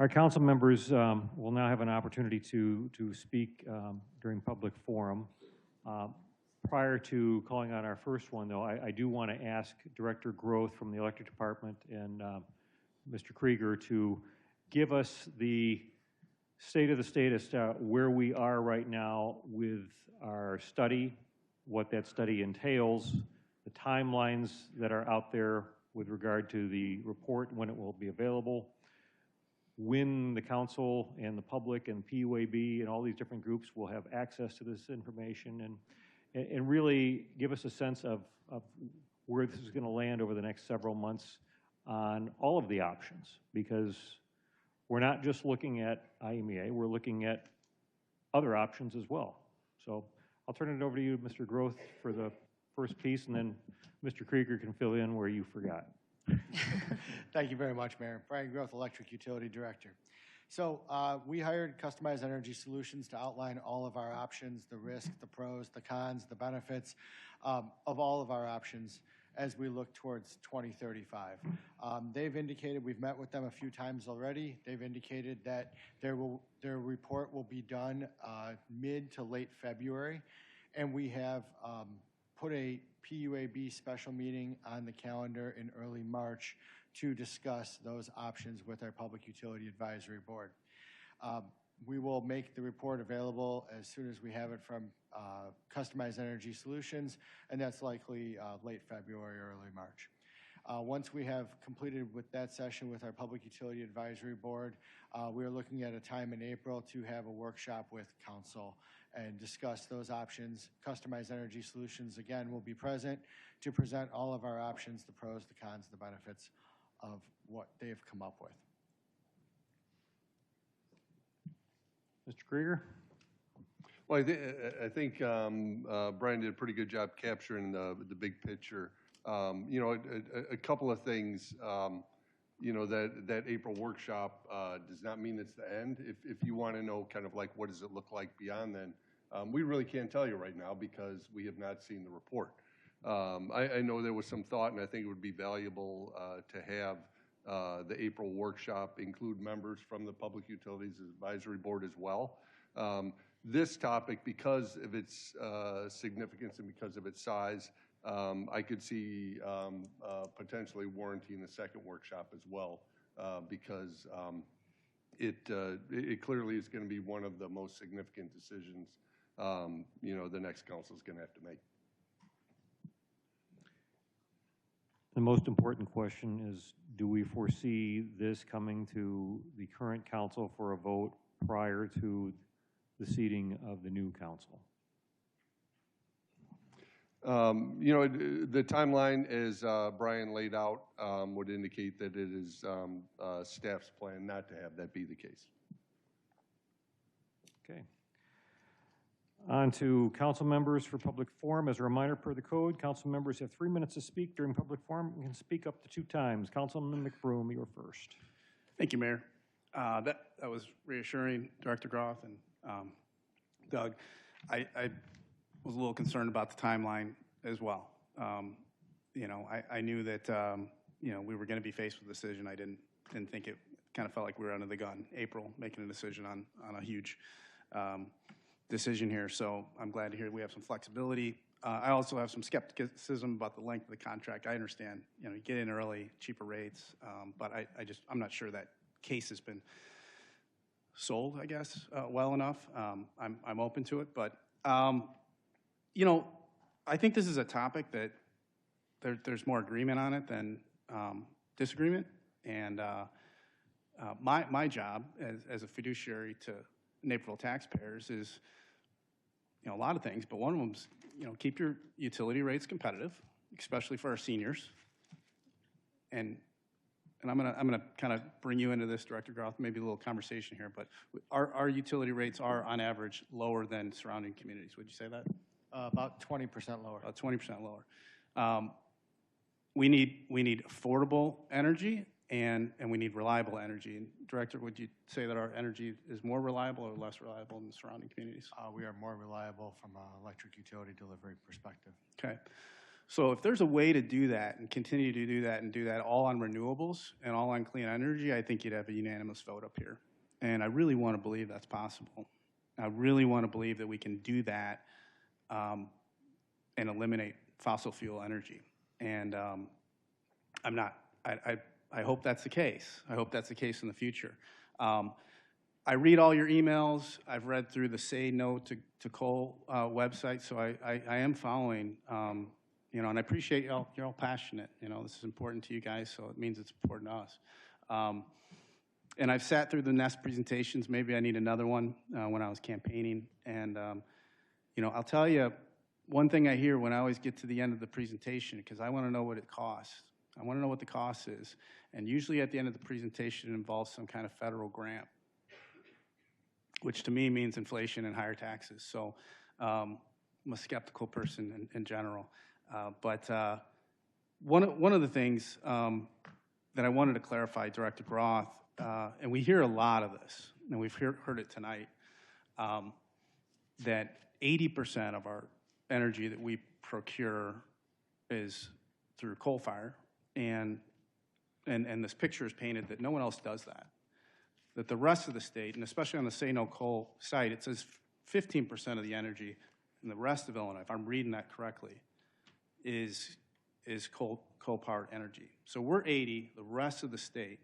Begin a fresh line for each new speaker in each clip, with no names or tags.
Our council members will now have an opportunity to speak during public forum. Prior to calling on our first one, though, I do want to ask Director Groth from the Electric Department and Mr. Krieger to give us the state of the status where we are right now with our study, what that study entails, the timelines that are out there with regard to the report, when it will be available, when the council and the public and PUAB and all these different groups will have access to this information, and really give us a sense of where this is going to land over the next several months on all of the options, because we're not just looking at IMEA, we're looking at other options as well. So I'll turn it over to you, Mr. Groth, for the first piece, and then Mr. Krieger can fill in where you forgot.
Thank you very much, Mayor. Brian Groth, Electric Utility Director. So we hired Customized Energy Solutions to outline all of our options, the risk, the pros, the cons, the benefits of all of our options as we look towards 2035. They've indicated, we've met with them a few times already, they've indicated that their report will be done mid to late February, and we have put a PUAB special meeting on the calendar in early March to discuss those options with our Public Utility Advisory Board. We will make the report available as soon as we have it from Customized Energy Solutions, and that's likely late February or early March. Once we have completed with that session with our Public Utility Advisory Board, we are looking at a time in April to have a workshop with Council and discuss those options. Customized Energy Solutions, again, will be present to present all of our options, the pros, the cons, the benefits of what they've come up with.
Mr. Krieger?
Well, I think Brian did a pretty good job capturing the big picture. You know, a couple of things, you know, that April workshop does not mean it's the end. If you want to know kind of like what does it look like beyond then, we really can't tell you right now because we have not seen the report. I know there was some thought, and I think it would be valuable to have the April workshop include members from the Public Utilities Advisory Board as well. This topic, because of its significance and because of its size, I could see potentially warranting a second workshop as well, because it clearly is going to be one of the most significant decisions you know, the next council is going to have to make.
The most important question is, do we foresee this coming to the current council for a vote prior to the seating of the new council?
You know, the timeline, as Brian laid out, would indicate that it is staff's plan not to have that be the case.
Okay. On to council members for public forum. As a reminder, per the code, council members have 3 minutes to speak during public forum and can speak up to 2 times. Councilman McBroom, you're first.
Thank you, Mayor. That was reassuring, Director Groth and Doug. I was a little concerned about the timeline as well. You know, I knew that you know, we were going to be faced with a decision. I didn't think it kind of felt like we were under the gun. April making a decision on a huge decision here. So I'm glad to hear we have some flexibility. I also have some skepticism about the length of the contract. I understand, you know, you get in early, cheaper rates, but I'm not sure that case has been sold, I guess, well enough. I'm open to it, but you know, I think this is a topic that there's more agreement on it than disagreement, and my job as a fiduciary to Naperville taxpayers is, you know, a lot of things, but one of them is, you know, keep your utility rates competitive, especially for our seniors. And I'm gonna kind of bring you into this, Director Groth, maybe a little conversation here, but our utility rates are on average lower than surrounding communities. Would you say that?
About 20% lower.
About 20% lower. We need affordable energy and we need reliable energy. And Director, would you say that our energy is more reliable or less reliable in the surrounding communities?
We are more reliable from an electric utility delivery perspective.
Okay. So if there's a way to do that and continue to do that and do that all on renewables and all on clean energy, I think you'd have a unanimous vote up here. And I really want to believe that's possible. I really want to believe that we can do that and eliminate fossil fuel energy. And I'm not, I hope that's the case. I hope that's the case in the future. I read all your emails. I've read through the Say No to Coal website, so I am following, you know, and I appreciate y'all, you're all passionate. You know, this is important to you guys, so it means it's important to us. And I've sat through the Nest presentations. Maybe I need another one when I was campaigning. And, you know, I'll tell you, one thing I hear when I always get to the end of the presentation, because I want to know what it costs. I want to know what the cost is. And usually at the end of the presentation, it involves some kind of federal grant, which to me means inflation and higher taxes. So I'm a skeptical person in general. But one of the things that I wanted to clarify, Director Groth, and we hear a lot of this, and we've heard it tonight, that 80% of our energy that we procure is through coal fire, and this picture is painted that no one else does that. That the rest of the state, and especially on the Say No Coal site, it says 15% of the energy in the rest of Illinois, if I'm reading that correctly, is coal-powered energy. So we're 80, the rest of the state.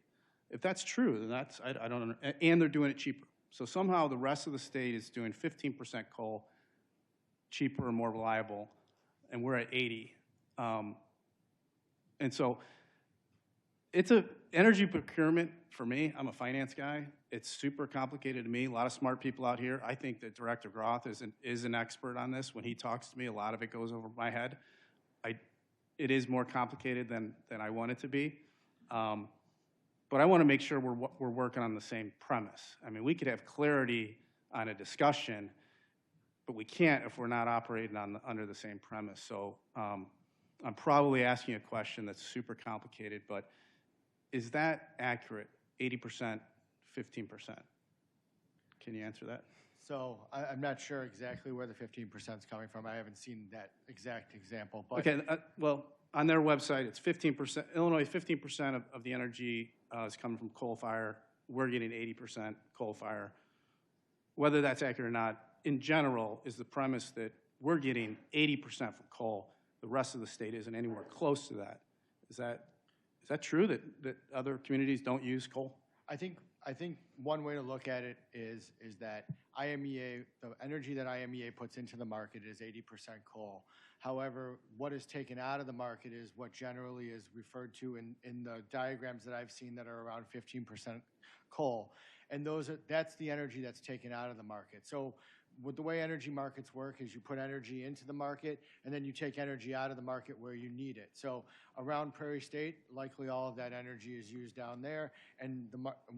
If that's true, then that's, I don't know, and they're doing it cheaper. So somehow the rest of the state is doing 15% coal, cheaper and more reliable, and we're at 80. And so it's a energy procurement for me. I'm a finance guy. It's super complicated to me. A lot of smart people out here. I think that Director Groth is an expert on this. When he talks to me, a lot of it goes over my head. It is more complicated than I want it to be. But I want to make sure we're working on the same premise. I mean, we could have clarity on a discussion, but we can't if we're not operating under the same premise. So I'm probably asking a question that's super complicated, but is that accurate, 80%, 15%? Can you answer that?
So I'm not sure exactly where the 15% is coming from. I haven't seen that exact example. But
Okay, well, on their website, it's 15%. Illinois, 15% of the energy is coming from coal fire. We're getting 80% coal fire. Whether that's accurate or not, in general, is the premise that we're getting 80% from coal. The rest of the state isn't anywhere close to that. Is that true that other communities don't use coal?
I think one way to look at it is that IMEA, the energy that IMEA puts into the market is 80% coal. However, what is taken out of the market is what generally is referred to in the diagrams that I've seen that are around 15% coal. And that's the energy that's taken out of the market. So with the way energy markets work is you put energy into the market and then you take energy out of the market where you need it. So around Prairie State, likely all of that energy is used down there, and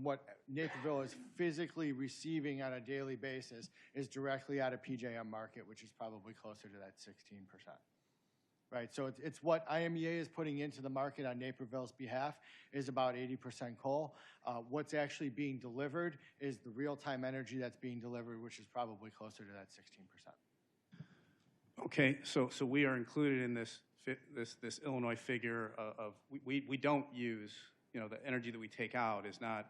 what Naperville is physically receiving on a daily basis is directly out of PJM market, which is probably closer to that 16%. Right, so it's what IMEA is putting into the market on Naperville's behalf is about 80% coal. What's actually being delivered is the real-time energy that's being delivered, which is probably closer to that 16%.
Okay, so we are included in this Illinois figure of we don't use, you know, the energy that we take out is not,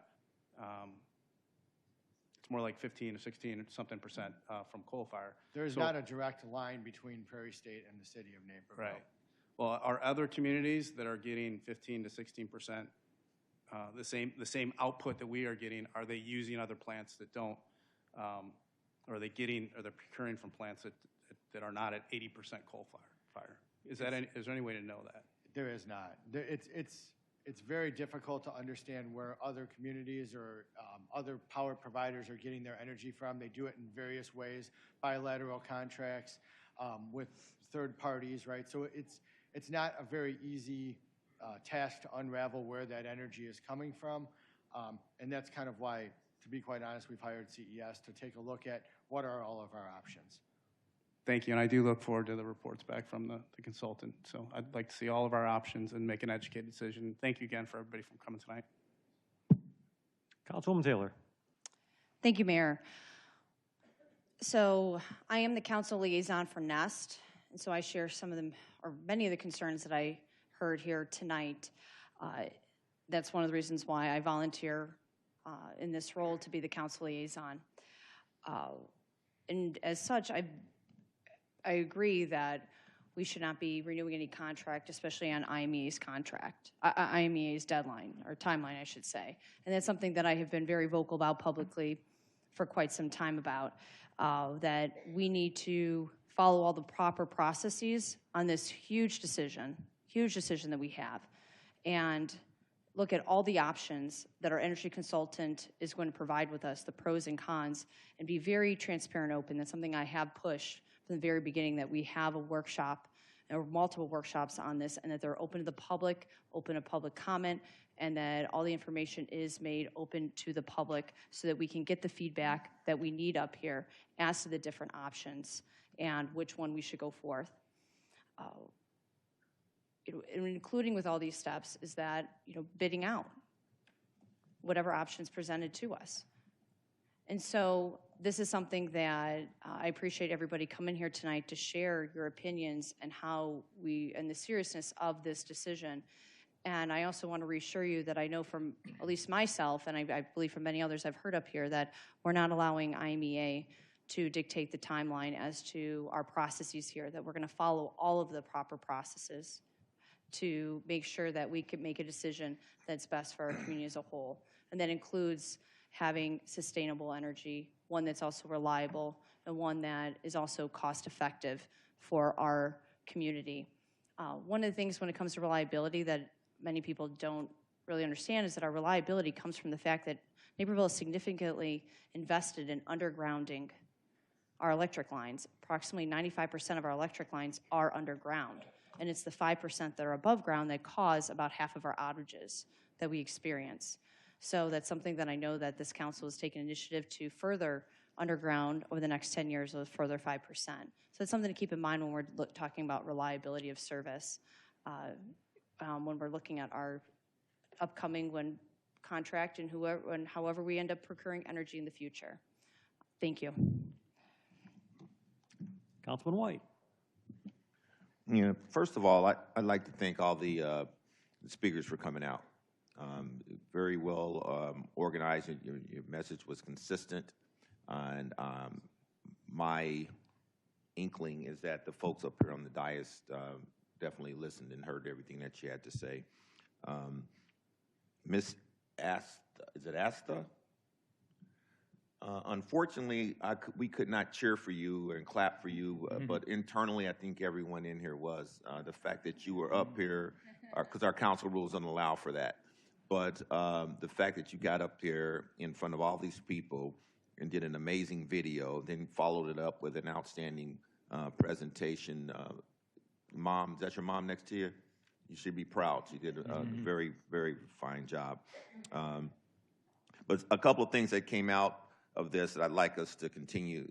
it's more like 15 or 16 or something percent from coal fire.
There's not a direct line between Prairie State and the city of Naperville.
Right. Well, are other communities that are getting 15 to 16% the same output that we are getting, are they using other plants that don't, or are they procuring from plants that are not at 80% coal fire? Is there any way to know that?
There is not. It's very difficult to understand where other communities or other power providers are getting their energy from. They do it in various ways, bilateral contracts with third parties, right? So it's not a very easy task to unravel where that energy is coming from. And that's kind of why, to be quite honest, we've hired CES to take a look at what are all of our options.
Thank you, and I do look forward to the reports back from the consultant. So I'd like to see all of our options and make an educated decision. Thank you again for everybody for coming tonight.
Councilwoman Taylor.
Thank you, Mayor. So I am the council liaison for Nest, And so I share some of them, or many of the concerns that I heard here tonight. That's one of the reasons why I volunteer in this role to be the council liaison. And as such, I agree that we should not be renewing any contract, especially on IMEA's contract, IMEA's deadline, or timeline, I should say. And that's something that I have been very vocal about publicly for quite some time about, that we need to follow all the proper processes on this huge decision that we have, and look at all the options that our energy consultant is going to provide with us, the pros and cons, and be very transparent, open. That's something I have pushed from the very beginning, that we have a workshop or multiple workshops on this, and that they're open to the public, open to public comment, and that all the information is made open to the public so that we can get the feedback that we need up here as to the different options and which one we should go forth. Including with all these steps is that, bidding out whatever options presented to us. And so this is something that I appreciate everybody coming here tonight to share your opinions and and the seriousness of this decision. And I also want to reassure you that I know from at least myself, and I believe from many others I've heard up here, that we're not allowing IMEA to dictate the timeline as to our processes here, that we're going to follow all of the proper processes to make sure that we can make a decision that's best for our community as a whole. And that includes having sustainable energy, one that's also reliable, and one that is also cost-effective for our community. One of the things when it comes to reliability that many people don't really understand is that our reliability comes from the fact that Naperville is significantly invested in undergrounding our electric lines. Approximately 95% of our electric lines are underground. And it's the 5% that are above ground that cause about half of our outages that we experience. So that's something that I know that this council has taken initiative to further underground over the next 10 years with a further 5%. So it's something to keep in mind when we're talking about reliability of service, when we're looking at our upcoming contract and however we end up procuring energy in the future. Thank you.
Councilman White.
First of all, I'd like to thank all the speakers for coming out. Very well organized. Your message was consistent, and my inkling is that the folks up here on the dais definitely listened and heard everything that you had to say. Miss Asta, is it Asta? Unfortunately, we could not cheer for you and clap for you, but internally, I think everyone in here was. The fact that you were up here, because our council rules don't allow for that, but the fact that you got up there in front of all these people and did an amazing video, then followed it up with an outstanding presentation. Mom, is that your mom next to you? You should be proud. She did a very, very fine job. But a couple of things that came out of this that I'd like us to continue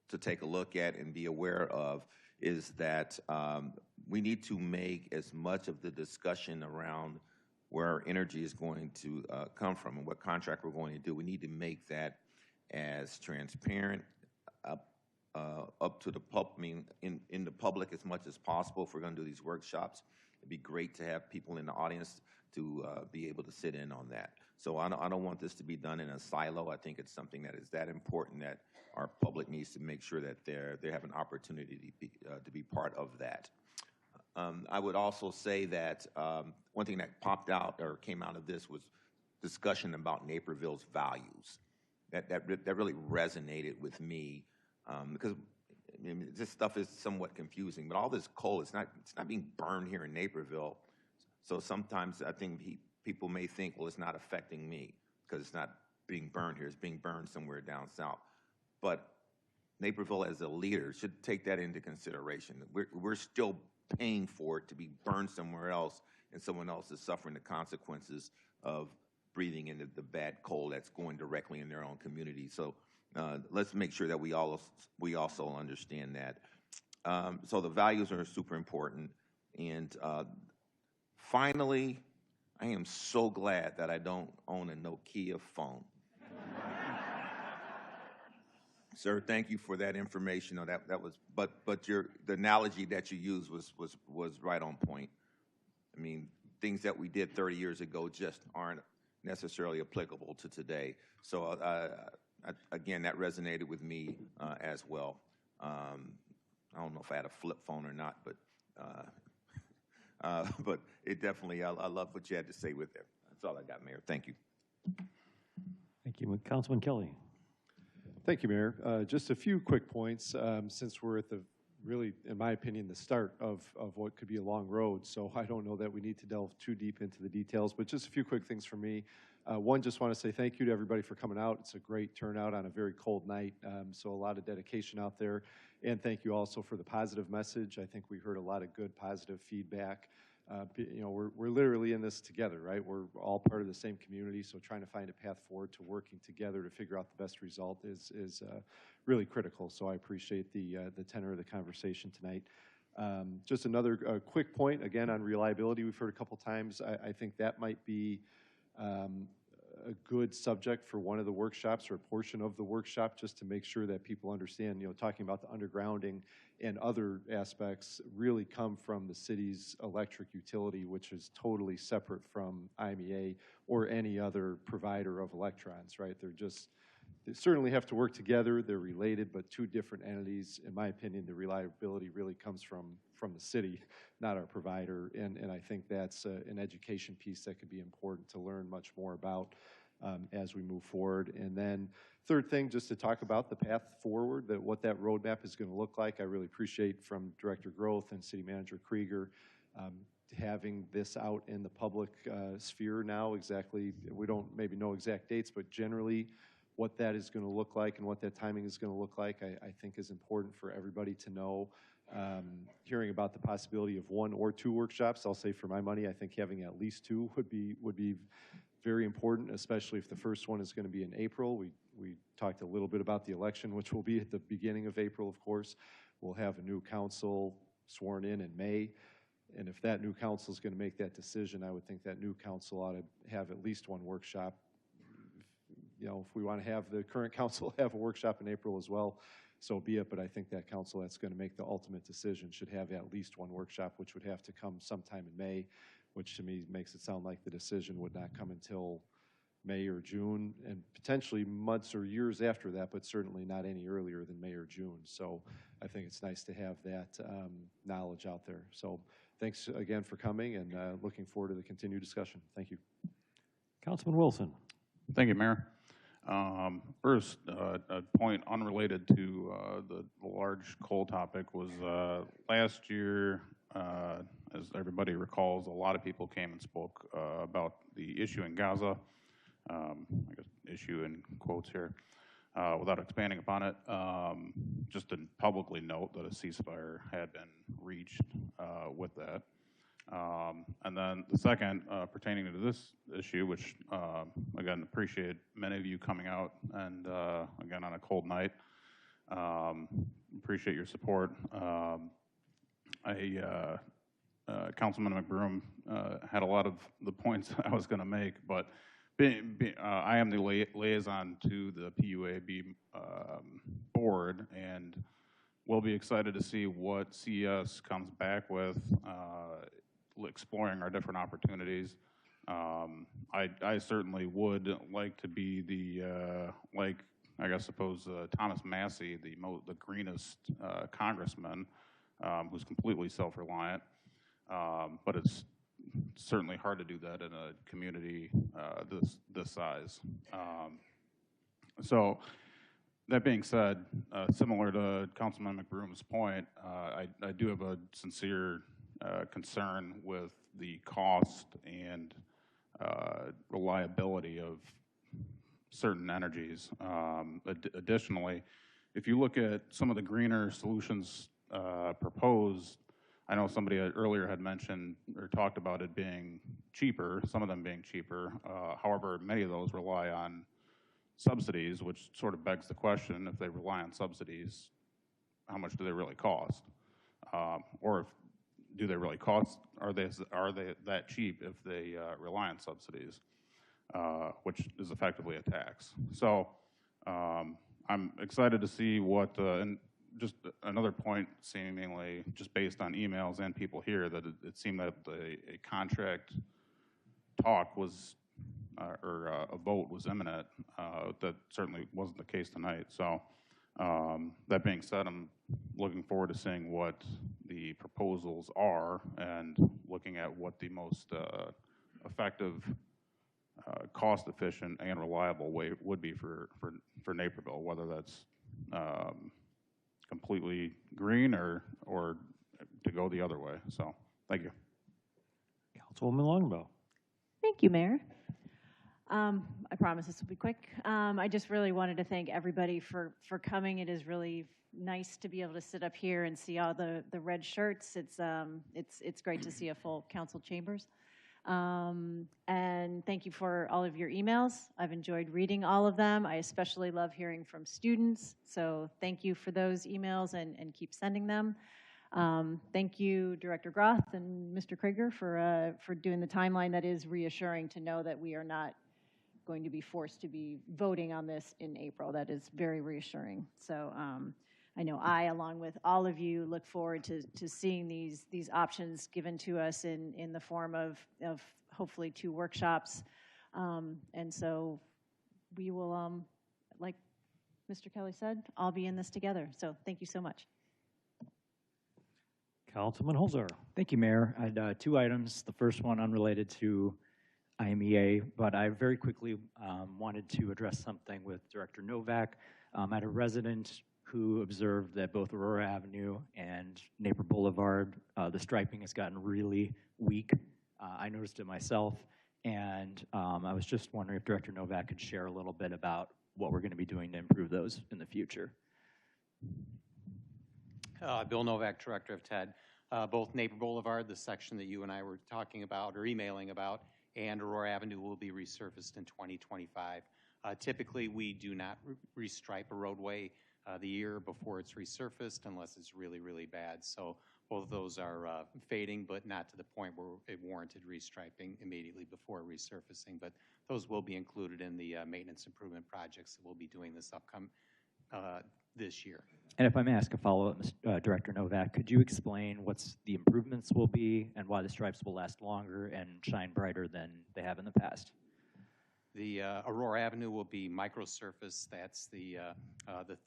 to take a look at and be aware of is that we need to make as much of the discussion around where our energy is going to come from and what contract we're going to do. We need to make that as transparent up to the public, in the public as much as possible if we're going to do these workshops. It'd be great to have people in the audience to be able to sit in on that. So I don't want this to be done in a silo. I think it's something that is that important that our public needs to make sure that they have an opportunity to be part of that. I would also say that one thing that popped out or came out of this was discussion about Naperville's values. That really resonated with me because I mean, this stuff is somewhat confusing. But all this coal, it's not being burned here in Naperville. So sometimes I think people may think, well, it's not affecting me because it's not being burned here. It's being burned somewhere down south. But Naperville, as a leader, should take that into consideration. We're still paying for it to be burned somewhere else, and someone else is suffering the consequences of breathing into the bad coal that's going directly in their own community. So let's make sure that we also understand that. So the values are super important. And finally, I am so glad that I don't own a Nokia phone. Sir, thank you for that information. No, that was, but the analogy that you used was right on point. I mean, things that we did 30 years ago just aren't necessarily applicable to today. So again, that resonated with me as well. I don't know if I had a flip phone or not, but it definitely, I love what you had to say with it. That's all I got, Mayor. Thank you.
Thank you. Councilman Kelly.
Thank you, Mayor. Just a few quick points, since we're at the, really, in my opinion, the start of what could be a long road. So I don't know that we need to delve too deep into the details, but just a few quick things from me. One, just want to say thank you to everybody for coming out. It's a great turnout on a very cold night, so a lot of dedication out there. And thank you also for the positive message. I think we heard a lot of good positive feedback. You know, we're literally in this together, right? We're all part of the same community, so trying to find a path forward to working together to figure out the best result is really critical. So I appreciate the tenor of the conversation tonight. Just another quick point, again, on reliability. We've heard a couple times. I think that might be a good subject for one of the workshops or a portion of the workshop, just to make sure that people understand, you know, talking about the undergrounding and other aspects really come from the city's electric utility, which is totally separate from IMEA or any other provider of electrons, right? They certainly have to work together. They're related, but two different entities. In my opinion, the reliability really comes from the city, not our provider. And I think that's an education piece that could be important to learn much more about as we move forward. And then third thing, just to talk about the path forward, what that roadmap is going to look like. I really appreciate from Director Groth and City Manager Krieger having this out in the public sphere now. Exactly, we don't maybe know exact dates, but generally what that is going to look like and what that timing is going to look like, I think is important for everybody to know. Hearing about the possibility of one or two workshops, I'll say for my money, I think having at least two would be very important, especially if the first one is going to be in April. We talked a little bit about the election, which will be at the beginning of April, of course. We'll have a new council sworn in May. And if that new council is going to make that decision, I would think that new council ought to have at least one workshop. You know, if we want to have the current council have a workshop in April as well, so be it. But I think that council that's going to make the ultimate decision should have at least one workshop, which would have to come sometime in May, which to me makes it sound like the decision would not come until May or June, and potentially months or years after that, but certainly not any earlier than May or June. So I think it's nice to have that knowledge out there. So thanks again for coming, and looking forward to the continued discussion. Thank you.
Councilman Wilson.
Thank you, Mayor. First, a point unrelated to the large coal topic was last year, as everybody recalls, a lot of people came and spoke about the issue in Gaza. I guess issue in quotes here, without expanding upon it. Just to publicly note that a ceasefire had been reached with that. And then the second, pertaining to this issue, which, again, appreciate many of you coming out and, again, on a cold night. Appreciate your support. Councilman McBroom had a lot of the points I was going to make, but I am the liaison to the PUAB board, and we'll be excited to see what CES comes back with, exploring our different opportunities. I certainly would like to be the, I guess suppose Thomas Massey, the greenest congressman, who's completely self-reliant. But it's certainly hard to do that in a community this size. So that being said, similar to Councilman McBroom's point, I do have a sincere concern with the cost and reliability of certain energies. Additionally, if you look at some of the greener solutions proposed, I know somebody earlier had mentioned or talked about it being cheaper, some of them being cheaper. However, many of those rely on subsidies, which sort of begs the question, if they rely on subsidies, how much do they really cost? Or do they really cost, are they that cheap if they rely on subsidies, which is effectively a tax? So I'm excited to see what, and just another point, seemingly just based on emails and people here, that it seemed that a contract talk was, or a vote was imminent. That certainly wasn't the case tonight. So that being said, I'm looking forward to seeing what the proposals are and looking at what the most effective, cost-efficient, and reliable way would be for Naperville, whether that's completely green or to go the other way. So, thank you.
Councilwoman Longbow.
Thank you, Mayor. I promise this will be quick. I just really wanted to thank everybody for coming. It is really nice to be able to sit up here and see all the red shirts. It's great to see a full council chambers. And thank you for all of your emails. I've enjoyed reading all of them. I especially love hearing from students. So thank you for those emails and keep sending them. Thank you, Director Groth and Mr. Krieger, for doing the timeline. That is reassuring to know that we are not going to be forced to be voting on this in April. That is very reassuring. So I know along with all of you, look forward to seeing these options given to us in the form of hopefully 2 workshops. And so we will, like Mr. Kelly said, all be in this together. So thank you so much.
Councilman Holzer.
Thank you, Mayor. I had 2 items. The first one unrelated to IMEA, but I very quickly wanted to address something with Director Novak. I had a resident who observed that both Aurora Avenue and Naper Boulevard, the striping has gotten really weak. I noticed it myself, and I was just wondering if Director Novak could share a little bit about what we're going to be doing to improve those in the future.
Bill Novak, Director of TED. Both Naper Boulevard, the section that you and I were talking about or emailing about, and Aurora Avenue will be resurfaced in 2025. Typically, we do not restripe a roadway the year before it's resurfaced unless it's really, really bad. So both of those are fading, but not to the point where it warranted restriping immediately before resurfacing. But those will be included in the maintenance improvement projects that we'll be doing this year.
And if I may ask a follow-up, Director Novak, could you explain what the improvements will be and why the stripes will last longer and shine brighter than they have in the past?
The Aurora Avenue will be microsurface. That's the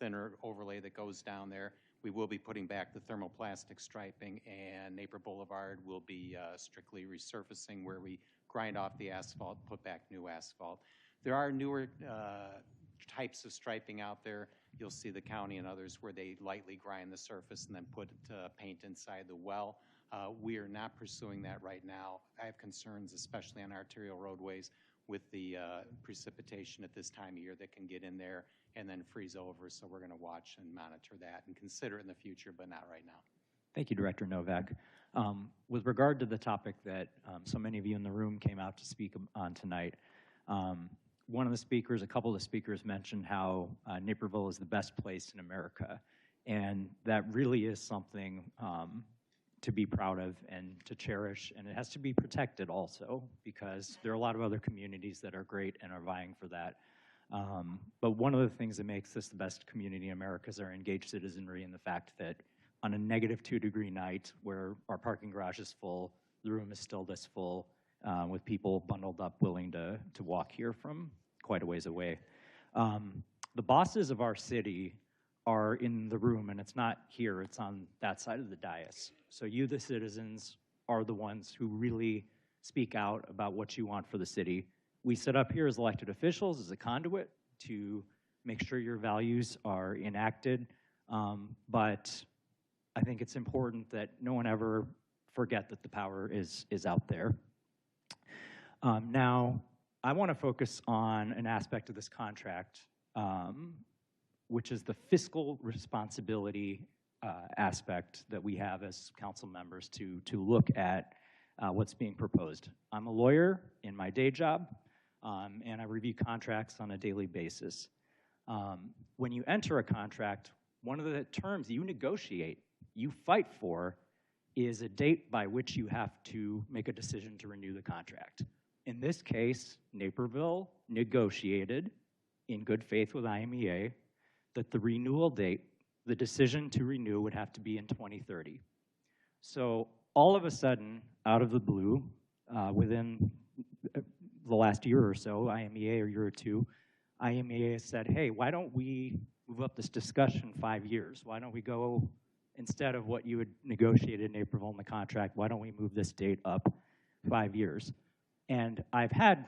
thinner overlay that goes down there. We will be putting back the thermoplastic striping, and Naper Boulevard will be strictly resurfacing, where we grind off the asphalt, put back new asphalt. There are newer types of striping out there. You'll see the county and others where they lightly grind the surface and then put paint inside the well. We are not pursuing that right now. I have concerns, especially on arterial roadways, with the precipitation at this time of year that can get in there and then freeze over. So we're going to watch and monitor that and consider it in the future, but not right now.
Thank you, Director Novak. With regard to the topic that so many of you in the room came out to speak on tonight, one of the speakers, a couple of the speakers mentioned how Naperville is the best place in America. And that really is something to be proud of and to cherish, and it has to be protected also, because there are a lot of other communities that are great and are vying for that. But one of the things that makes this the best community in America is our engaged citizenry, and the fact that on a -2-degree night where our parking garage is full, the room is still this full, with people bundled up willing to walk here from quite a ways away. The bosses of our city are in the room, and it's not here, it's on that side of the dais. So you, the citizens, are the ones who really speak out about what you want for the city. We sit up here as elected officials, as a conduit, to make sure your values are enacted, but I think it's important that no one ever forget that the power is out there. Now, I want to focus on an aspect of this contract, which is the fiscal responsibility aspect that we have as council members to look at what's being proposed. I'm a lawyer in my day job, and I review contracts on a daily basis. When you enter a contract, one of the terms you negotiate, you fight for, is a date by which you have to make a decision to renew the contract. In this case, Naperville negotiated in good faith with IMEA that the renewal date, the decision to renew, would have to be in 2030. So all of a sudden, out of the blue, within the last year or so, IMEA or year or two, IMEA said, hey, why don't we move up this discussion 5 years? Why don't we go, instead of what you had negotiated in Naperville in the contract, why don't we move this date up 5 years? And I've had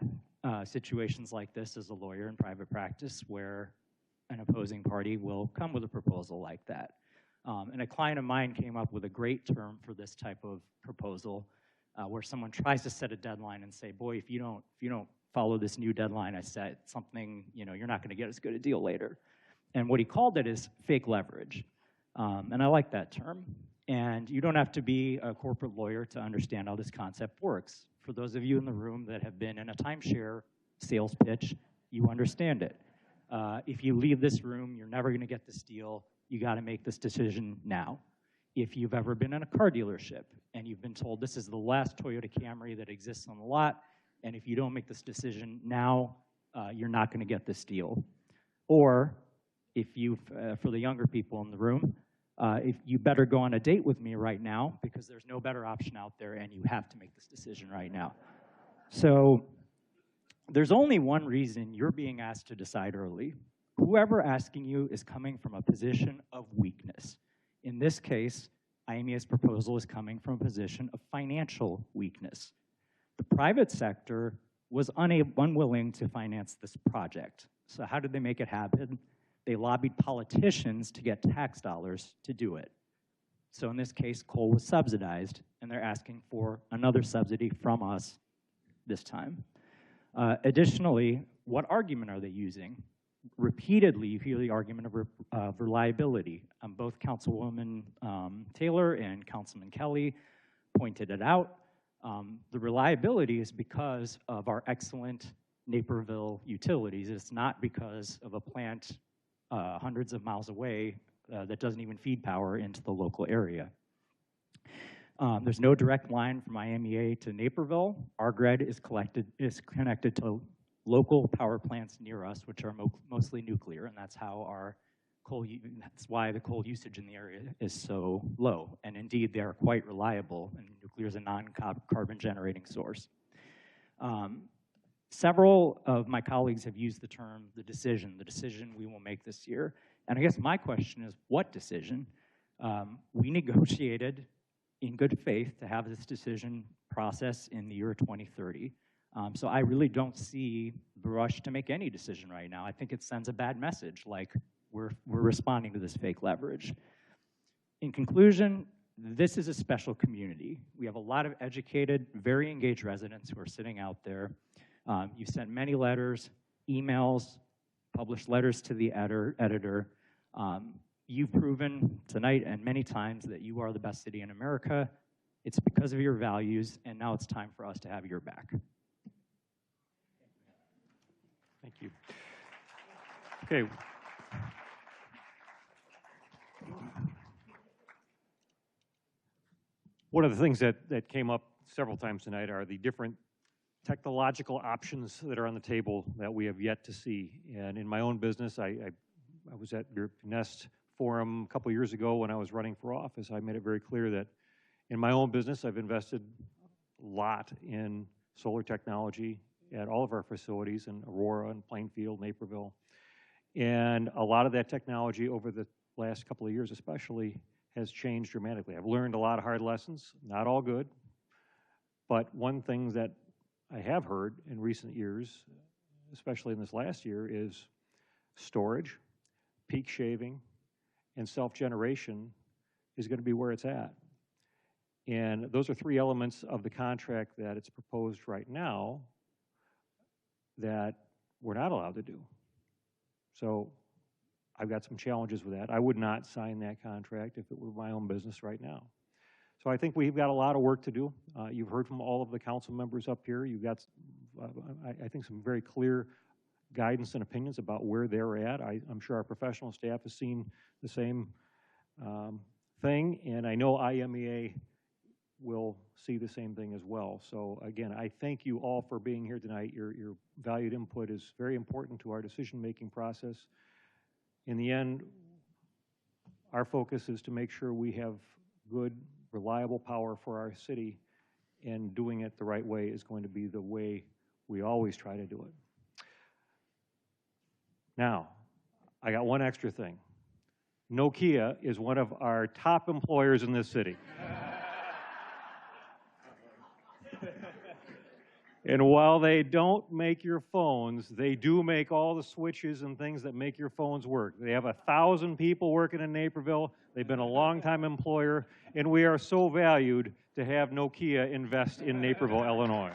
situations like this as a lawyer in private practice where an opposing party will come with a proposal like that. And a client of mine came up with a great term for this type of proposal, where someone tries to set a deadline and say, boy, if you don't follow this new deadline I set, something, you're not going to get as good a deal later. And what he called it is fake leverage. And I like that term. And you don't have to be a corporate lawyer to understand how this concept works. For those of you in the room that have been in a timeshare sales pitch, you understand it. If you leave this room, you're never going to get this deal. You got to make this decision now. If you've ever been in a car dealership and you've been told this is the last Toyota Camry that exists on the lot, and if you don't make this decision now, you're not going to get this deal. Or if you, for the younger people in the room, if you better go on a date with me right now because there's no better option out there and you have to make this decision right now. So there's only one reason you're being asked to decide early. Whoever asking you is coming from a position of weakness. In this case, IMEA's proposal is coming from a position of financial weakness. The private sector was unwilling to finance this project. So how did they make it happen? They lobbied politicians to get tax dollars to do it. So in this case, coal was subsidized, and they're asking for another subsidy from us this time. Additionally, what argument are they using? Repeatedly, you hear the argument of reliability. Both Councilwoman Taylor and Councilman Kelly pointed it out. The reliability is because of our excellent Naperville utilities. It's not because of a plant hundreds of miles away that doesn't even feed power into the local area. There's no direct line from IMEA to Naperville. Our grid is connected to local power plants near us, which are mostly nuclear, and that's how our that's why the coal usage in the area is so low. And indeed, they are quite reliable, and nuclear is a non-carbon generating source. Several of my colleagues have used the term the decision we will make this year. And I guess my question is, what decision? We negotiated in good faith to have this decision process in the year 2030. So I really don't see the rush to make any decision right now. I think it sends a bad message, like we're responding to this fake leverage. In conclusion, this is a special community. We have a lot of educated, very engaged residents who are sitting out there. You've sent many letters, emails, published letters to the editor. You've proven tonight and many times that you are the best city in America. It's because of your values, and now it's time for us to have your back.
Thank you. Okay. One of the things that came up several times tonight are the different technological options that are on the table that we have yet to see. And in my own business, I was at your Nest forum a couple years ago when I was running for office. I made it very clear that in my own business, I've invested a lot in solar technology at all of our facilities in Aurora and Plainfield, Naperville. And a lot of that technology over the last couple of years especially has changed dramatically. I've learned a lot of hard lessons, not all good, but one thing that I have heard in recent years, especially in this last year, is storage, peak shaving, and self-generation is going to be where it's at. And those are three elements of the contract that it's proposed right now that we're not allowed to do. So I've got some challenges with that. I would not sign that contract if it were my own business right now. So I think we've got a lot of work to do. You've heard from all of the council members up here. You've got, I think, some very clear guidance and opinions about where they're at. I'm sure our professional staff has seen the same thing, and I know IMEA will see the same thing as well. So again, I thank you all for being here tonight. Your valued input is very important to our decision-making process. in the end, our focus is to make sure we have good, reliable power for our city, and doing it the right way is going to be the way we always try to do it. Now, I got one extra thing. Nokia is one of our top employers in this city. And while they don't make your phones, they do make all the switches and things that make your phones work. They have 1,000 people working in Naperville. They've been a longtime employer, and we are so valued to have Nokia invest in Naperville, Illinois.